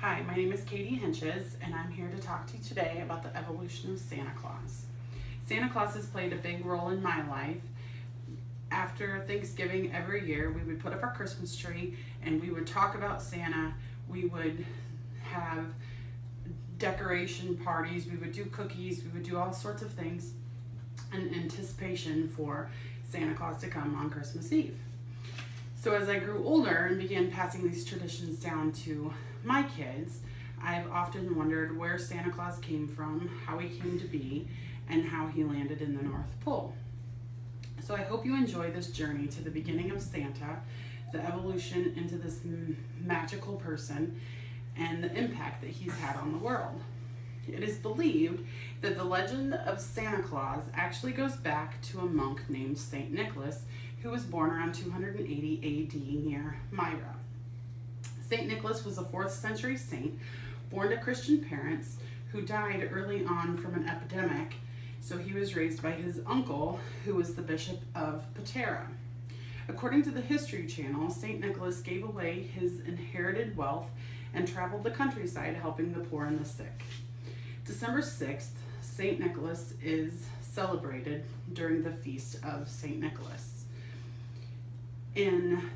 Hi, my name is Katie Hinches, and I'm here to talk to you today about the evolution of Santa Claus. Santa Claus has played a big role in my life. After Thanksgiving every year, we would put up our Christmas tree and we would talk about Santa. We would have decoration parties, we would do cookies, we would do all sorts of things in anticipation for Santa Claus to come on Christmas Eve. So as I grew older and began passing these traditions down to my kids, I've often wondered where Santa Claus came from, how he came to be, and how he landed in the North Pole. So I hope you enjoy this journey to the beginning of Santa, the evolution into this magical person, and the impact that he's had on the world. It is believed that the legend of Santa Claus actually goes back to a monk named Saint Nicholas, who was born around 280 AD near Myra. Saint Nicholas was a 4th century saint, born to Christian parents who died early on from an epidemic, so he was raised by his uncle, who was the Bishop of Patara. According to the History Channel, Saint Nicholas gave away his inherited wealth and traveled the countryside helping the poor and the sick. December 6th, Saint Nicholas is celebrated during the Feast of Saint Nicholas. In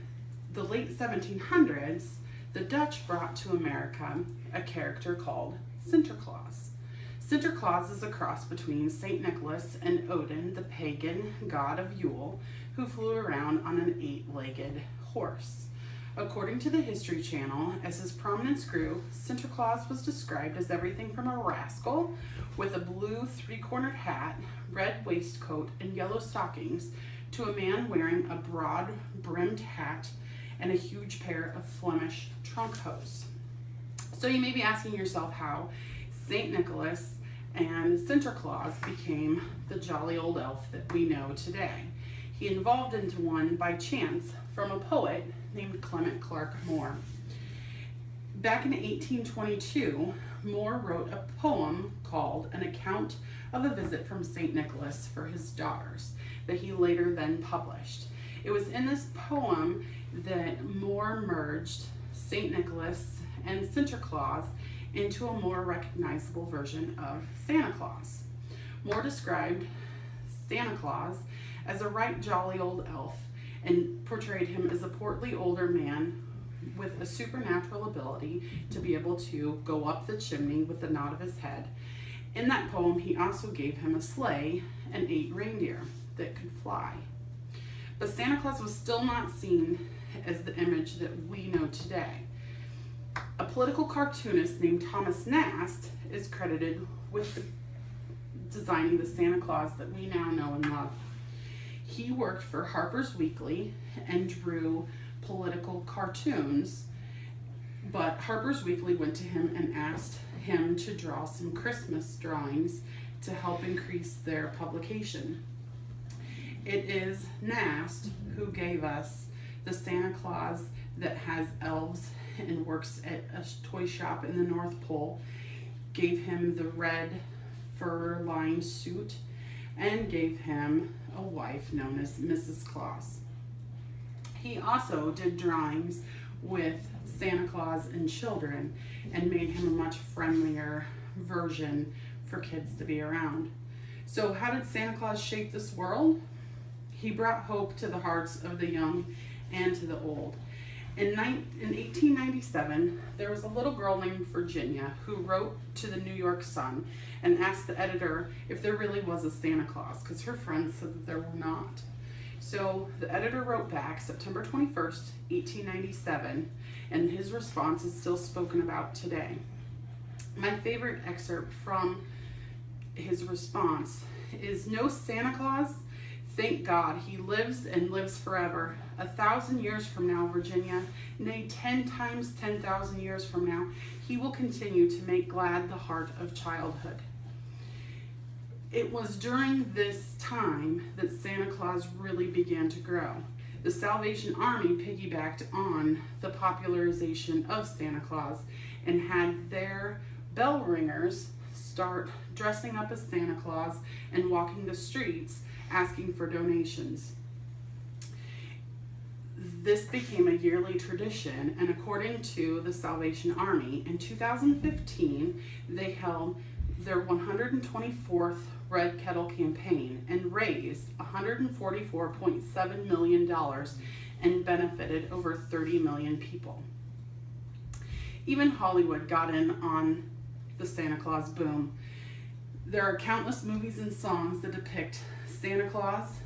the late 1700s, the Dutch brought to America a character called Sinterklaas. Sinterklaas is a cross between Saint Nicholas and Odin, the pagan god of Yule, who flew around on an 8-legged horse. According to the History Channel, as his prominence grew, Sinterklaas was described as everything from a rascal with a blue 3-cornered hat, red waistcoat, and yellow stockings, to a man wearing a broad-brimmed hat and a huge pair of Flemish trunk hose. So you may be asking yourself how St. Nicholas and Sinterklaas became the jolly old elf that we know today. He evolved into one by chance from a poet named Clement Clarke Moore. Back in 1822, Moore wrote a poem called An Account of a Visit from St. Nicholas for his daughters that he later then published. It was in this poem that Moore merged St. Nicholas and Sinterklaas into a more recognizable version of Santa Claus. Moore described Santa Claus as a right jolly old elf and portrayed him as a portly older man with a supernatural ability to be able to go up the chimney with the nod of his head. In that poem, he also gave him a sleigh and 8 reindeer that could fly. But Santa Claus was still not seen as the image that we know today. A political cartoonist named Thomas Nast is credited with designing the Santa Claus that we now know and love. He worked for Harper's Weekly and drew political cartoons, but Harper's Weekly went to him and asked him to draw some Christmas drawings to help increase their publication. It is Nast who gave us the Santa Claus that has elves and works at a toy shop in the North Pole, gave him the red fur-lined suit, and gave him a wife known as Mrs. Claus. He also did drawings with Santa Claus and children and made him a much friendlier version for kids to be around. So how did Santa Claus shape this world? He brought hope to the hearts of the young and to the old. In 1897, there was a little girl named Virginia who wrote to the New York Sun and asked the editor if there really was a Santa Claus, because her friends said that there were not. So the editor wrote back September 21st, 1897, and his response is still spoken about today. My favorite excerpt from his response is, "No Santa Claus? Thank God, he lives and lives forever. 1,000 years from now, Virginia, nay 10 times 10,000 years from now, he will continue to make glad the heart of childhood." It was during this time that Santa Claus really began to grow. The Salvation Army piggybacked on the popularization of Santa Claus and had their bell ringers start dressing up as Santa Claus and walking the streets asking for donations. This became a yearly tradition, and according to the Salvation Army, in 2015, they held their 124th Red Kettle campaign and raised $144.7 million and benefited over 30 million people. Even Hollywood got in on the Santa Claus boom. There are countless movies and songs that depict Santa Claus,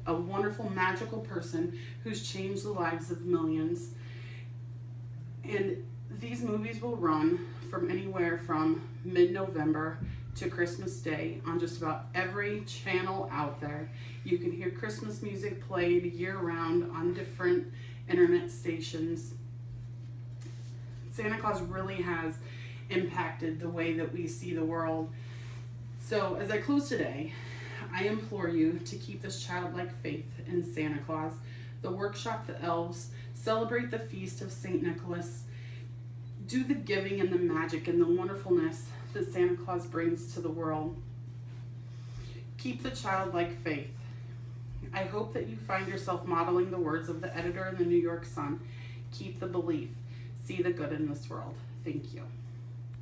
a wonderful, magical person who's changed the lives of millions. And these movies will run from anywhere from mid-November to Christmas Day on just about every channel out there. You can hear Christmas music played year-round on different internet stations. Santa Claus really has impacted the way that we see the world. So as I close today, I implore you to keep this childlike faith in Santa Claus, the workshop the elves, celebrate the feast of St. Nicholas, do the giving and the magic and the wonderfulness that Santa Claus brings to the world. Keep the childlike faith. I hope that you find yourself modeling the words of the editor in the New York Sun. Keep the belief. See the good in this world. Thank you.